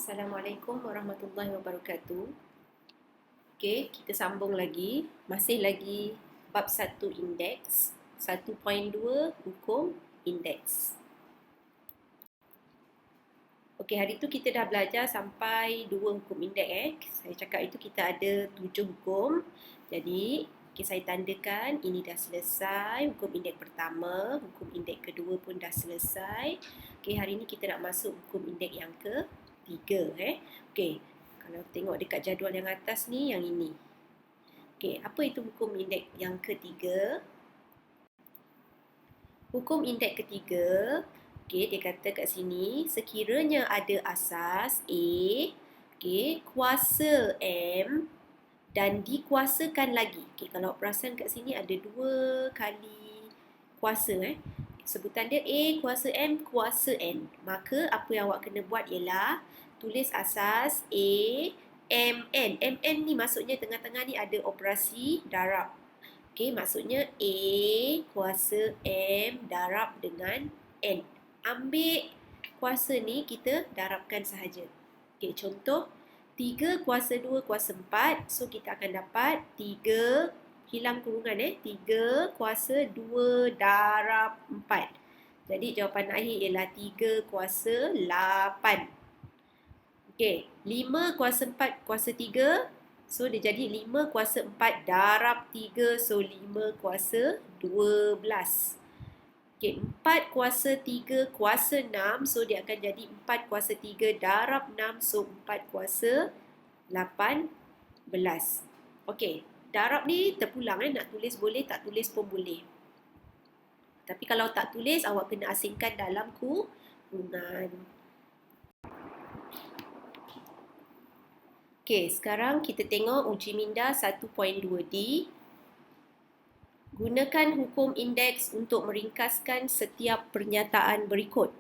Assalamualaikum warahmatullahi wabarakatuh. Okey, kita sambung lagi. Masih lagi bab 1 indeks, 1.2 hukum indeks. Okey, hari tu kita dah belajar sampai 2 hukum indeks. Saya cakap itu kita ada 7 hukum. Jadi, saya tandakan ini dah selesai. Hukum indeks pertama, hukum indeks kedua pun dah selesai. Okey, hari ni kita nak masuk hukum indeks yang ketiga. Okey, kalau tengok dekat jadual yang atas ni, yang ini. Okey, apa itu hukum indeks yang ketiga? Hukum indeks ketiga, okey, dia kata kat sini, sekiranya ada asas A, okey, kuasa M dan dikuasakan lagi. Okey, kalau perasan kat sini ada 2 kali kuasa Sebutan dia A kuasa M kuasa N. Maka apa yang awak kena buat ialah tulis asas A MN. MN ni maksudnya tengah-tengah ni ada operasi darab. Okey, maksudnya A kuasa M darab dengan N. Ambil kuasa ni kita darabkan sahaja. Okey, contoh 3 kuasa 2 kuasa 4. So, kita akan dapat 3, hilang kurungan 3 kuasa 2 darab 4. Jadi, jawapan akhir ialah 3 kuasa 8. Okey, 5 kuasa 4 kuasa 3. So, dia jadi 5 kuasa 4 darab 3. So, 5 kuasa 12. Okey, 4 kuasa 3 kuasa 6. So, dia akan jadi 4 kuasa 3 darab 6. So, 4 kuasa 18. Okey, darab ni terpulang nak tulis boleh, tak tulis pun boleh. Tapi kalau tak tulis, awak kena asingkan dalam kurungan. Okey, sekarang kita tengok uji minda 1.2D. Gunakan hukum indeks untuk meringkaskan setiap pernyataan berikut.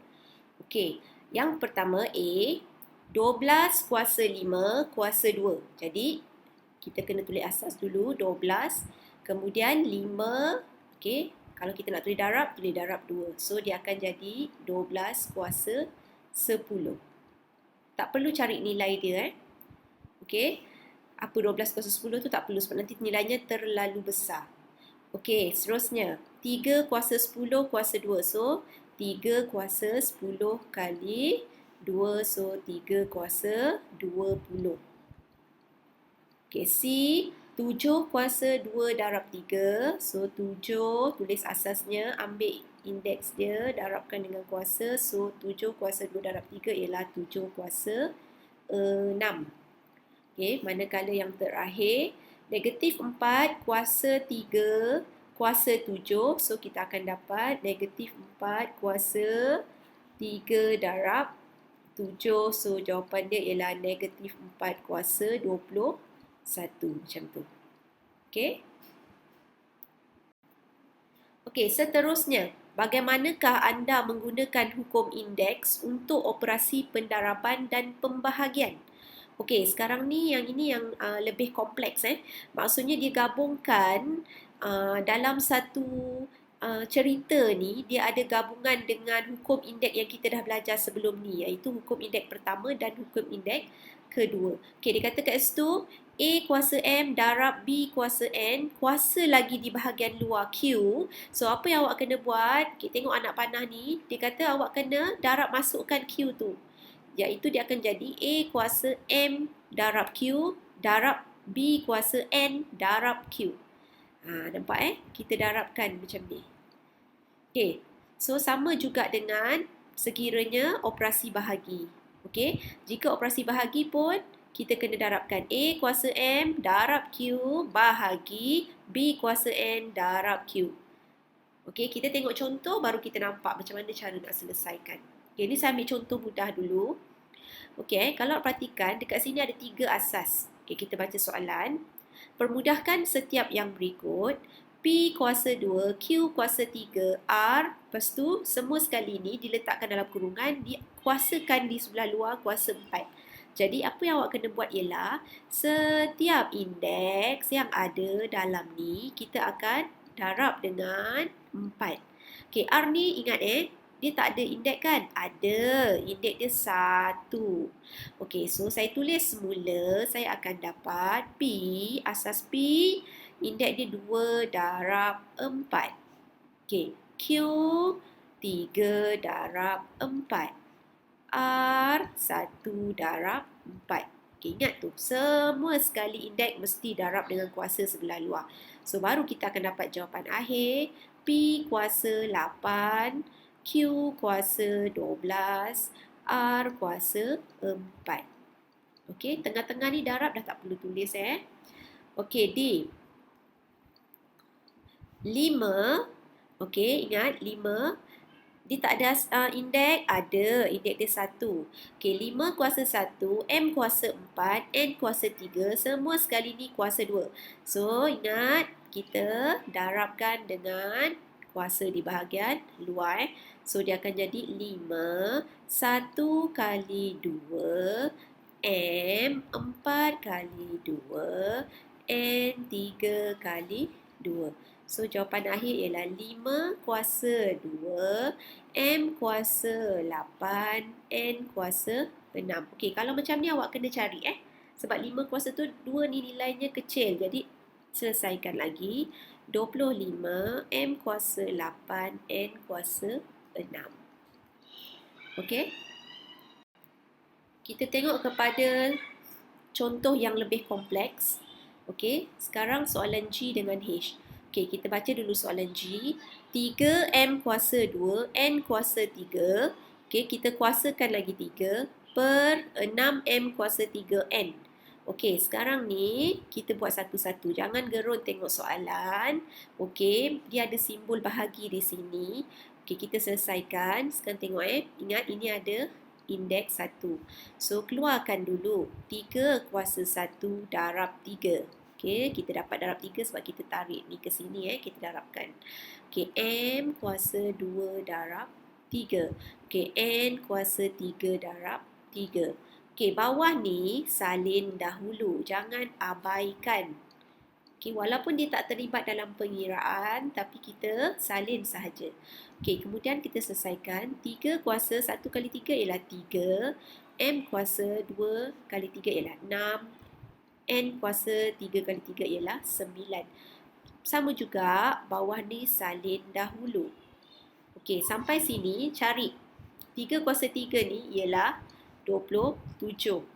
Okey, yang pertama A, 12 kuasa 5 kuasa 2. Jadi, kita kena tulis asas dulu, 12. Kemudian 5, okey, kalau kita nak tulis darab 2. So, dia akan jadi 12 kuasa 10. Tak perlu cari nilai dia Okey, apa 12 kuasa 10 tu tak perlu sebab nanti nilainya terlalu besar. Okey, seterusnya 3 kuasa 10 kuasa 2. So, 3 kuasa 10 kali 2. So, 3 kuasa 20. Okey, C 7 kuasa 2 darab 3. So, 7 tulis asasnya, ambil indeks dia, darabkan dengan kuasa. So, 7 kuasa 2 darab 3 ialah 7 kuasa 6. Okey, manakala yang terakhir, negatif 4 kuasa 3 kuasa 7. So, kita akan dapat negatif 4 kuasa 3 darab 7. So, jawapan dia ialah negatif 4 kuasa 21. Macam tu. Okey. Okey, seterusnya, bagaimanakah anda menggunakan hukum indeks untuk operasi pendaraban dan pembahagian? Okey, sekarang ni yang ini yang lebih kompleks Maksudnya dia gabungkan dalam satu cerita ni, dia ada gabungan dengan hukum indeks yang kita dah belajar sebelum ni, iaitu hukum indeks pertama dan hukum indeks kedua. Okey, dia kata kat situ A kuasa M darab B kuasa N, kuasa lagi di bahagian luar Q. So, apa yang awak kena buat? Okay, tengok anak panah ni. Dia kata awak kena darab masukkan Q tu. Iaitu dia akan jadi A kuasa M darab Q darab B kuasa N darab Q. Nampak Kita darabkan macam ni. Okey. So, sama juga dengan sekiranya operasi bahagi. Okey. Jika operasi bahagi pun, kita kena darabkan A kuasa M darab Q bahagi B kuasa N darab Q. Okey, kita tengok contoh baru kita nampak macam mana cara nak selesaikan. Okay, ni saya ambil contoh mudah dulu. Okey, kalau perhatikan dekat sini ada 3 asas. Okey, kita baca soalan. Permudahkan setiap yang berikut. P kuasa 2, Q kuasa 3, R. Lepas tu, semua sekali ni diletakkan dalam kurungan, dikuasakan di sebelah luar kuasa 4. Jadi, apa yang awak kena buat ialah, setiap indeks yang ada dalam ni, kita akan darab dengan 4. Okey, R ni ingat dia tak ada indeks kan? Ada. Indeks dia 1. Okey, so saya tulis semula, saya akan dapat P, asas P, indeks dia 2 darab 4. Okey, Q 3 darab 4. R 1 darab 4. Okay, ingat tu, semua sekali indeks mesti darab dengan kuasa sebelah luar. So, baru kita akan dapat jawapan akhir. P kuasa 8, Q kuasa 12, R kuasa 4. Okey, tengah-tengah ni darab dah tak perlu tulis Okey, D. 5. Okey, ingat 5. Dia tak ada indeks? Ada. Indeks dia 1. Okey, 5 kuasa 1, M kuasa 4, N kuasa 3. Semua sekali ni kuasa 2. So, ingat kita darabkan dengan kuasa di bahagian luar. So, dia akan jadi 5. 1 kali 2. M 4 kali 2. N 3 kali 2. So, jawapan akhir ialah 5 kuasa 2, M kuasa 8, N kuasa 6. Okey, kalau macam ni awak kena cari Sebab 5 kuasa tu 2 ni nilainya kecil. Jadi, selesaikan lagi. 25, M kuasa 8, N kuasa 6. Okey. Kita tengok kepada contoh yang lebih kompleks. Okey, sekarang soalan G dengan H. Okey, kita baca dulu soalan G. 3M kuasa 2, N kuasa 3. Okey, kita kuasakan lagi 3 per 6M kuasa 3N. Okey, sekarang ni kita buat satu-satu. Jangan gerun tengok soalan. Okey, dia ada simbol bahagi di sini. Okey, kita selesaikan. Sekarang tengok Ingat ini ada indeks 1. So, keluarkan dulu. 3 kuasa 1 darab 3. Okey, kita dapat darab 3 sebab kita tarik ni ke sini kita darabkan. Okey, M kuasa 2 darab 3. Okey, N kuasa 3 darab 3. Okey, bawah ni salin dahulu. Jangan abaikan. Okey, walaupun dia tak terlibat dalam pengiraan, tapi kita salin sahaja. Okey, kemudian kita selesaikan. 3 kuasa 1 kali 3 ialah 3. M kuasa 2 kali 3 ialah 6. N kuasa 3 kali 3 ialah 9. Sama juga, bawah ni salin dahulu. Okey, sampai sini cari. 3 kuasa 3 ni ialah 27.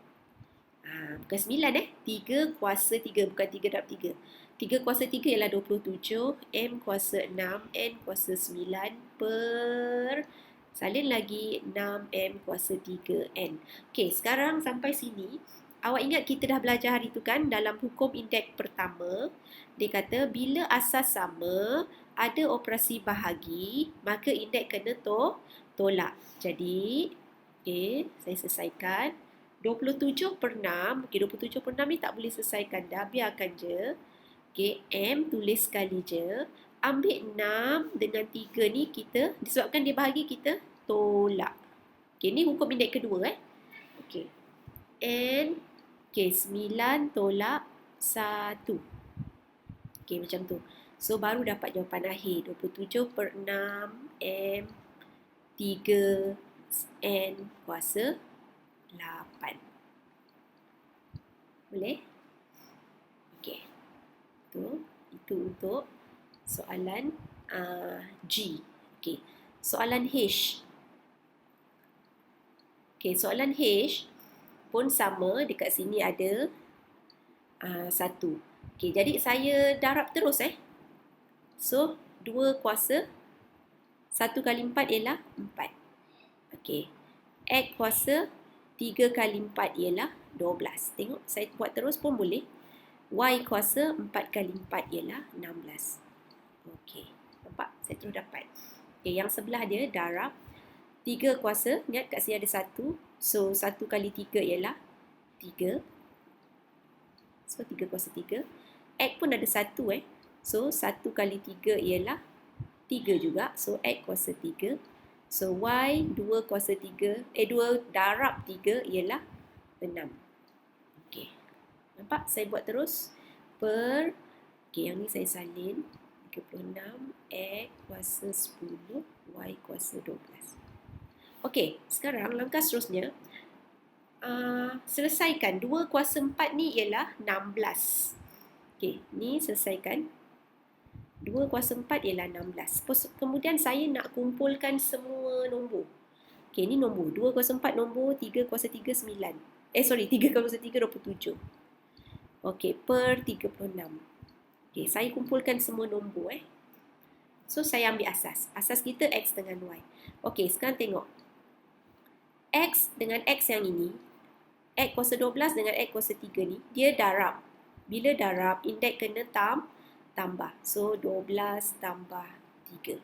Bukan 9 3 kuasa 3, bukan 3 darab 3. 3 kuasa 3 ialah 27. M kuasa 6, N kuasa 9 per... Salin lagi 6M kuasa 3N. Okey, sekarang sampai sini. Awak ingat kita dah belajar hari tu kan dalam hukum indeks pertama. Dia kata bila asas sama, ada operasi bahagi, maka indeks kena tolak. Jadi, okey, saya selesaikan. 27 per 6. Okey, 27 per 6 ni tak boleh selesaikan dah. Biarkan je. Okey, M tulis sekali je. Ambil 6 dengan 3 ni kita, disebabkan dia bahagi, kita tolak. Okey, ni hukum indeks kedua Okey. N, okey, 9 tolak 1. Okey, macam tu. So, baru dapat jawapan akhir. 27 per 6 M 3 N kuasa 8. Boleh? Okey. Itu untuk soalan G. Okey. Soalan H. Okey, soalan H pun sama. Dekat sini ada 1. Okey, jadi saya darab terus So, 2 kuasa 1 kali 4 ialah 4. Okey. X kuasa 3 kali 4 ialah 12. Tengok, saya buat terus pun boleh. Y kuasa 4 kali 4 ialah 16. Okey, nampak? Saya terus dapat. Okey, yang sebelah dia darab 3 kuasa. Ingat kat sini ada 1. So, 1 kali 3 ialah 3. So, 3 kuasa 3. X pun ada 1 So, 1 kali 3 ialah 3 juga. So, X kuasa 3. So, Y 2 kuasa 3. 2 darab 3 ialah 6. Okey. Nampak? Saya buat terus. Per. Okey, yang ni saya salin. 36. X kuasa 10. Y kuasa 12. Okey, sekarang langkah seterusnya, selesaikan 2 kuasa 4 ni ialah 16. Okey, ni selesaikan. 2 kuasa 4 ialah 16. Kemudian saya nak kumpulkan semua nombor. Okey, ni nombor. 2 kuasa 4 nombor, 3 kuasa 3 9. 3 kuasa 3 27. Okey, per 36. Okey, saya kumpulkan semua nombor So, saya ambil asas. Asas kita X dengan Y. Okey, sekarang tengok. X dengan X yang ini, X kuasa 12 dengan X kuasa 3 ni, dia darab. Bila darab, indeks kena tambah. So, 12 tambah 3.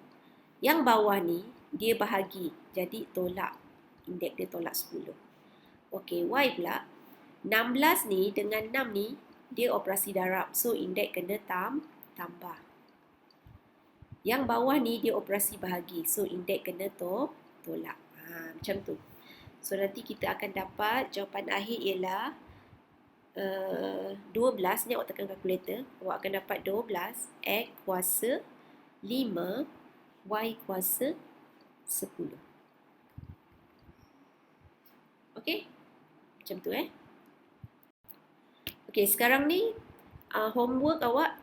Yang bawah ni, dia bahagi. Jadi, tolak. Indeks dia tolak 10. Okey, Y pula. 16 ni dengan 6 ni, dia operasi darab. So, indeks kena tambah. Yang bawah ni, dia operasi bahagi. So, indeks kena tolak. Macam tu. So, nanti kita akan dapat jawapan akhir ialah 12. Ni awak tekan kalkulator. Awak akan dapat 12. X kuasa 5. Y kuasa 10. Okey? Macam tu Okey, sekarang ni homework awak,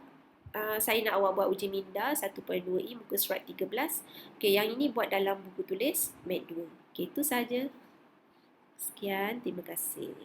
saya nak awak buat uji minda 1.2E muka surat 13. Okey, yang ini buat dalam buku tulis Mat 2. Okey, itu saja. Sekian, terima kasih.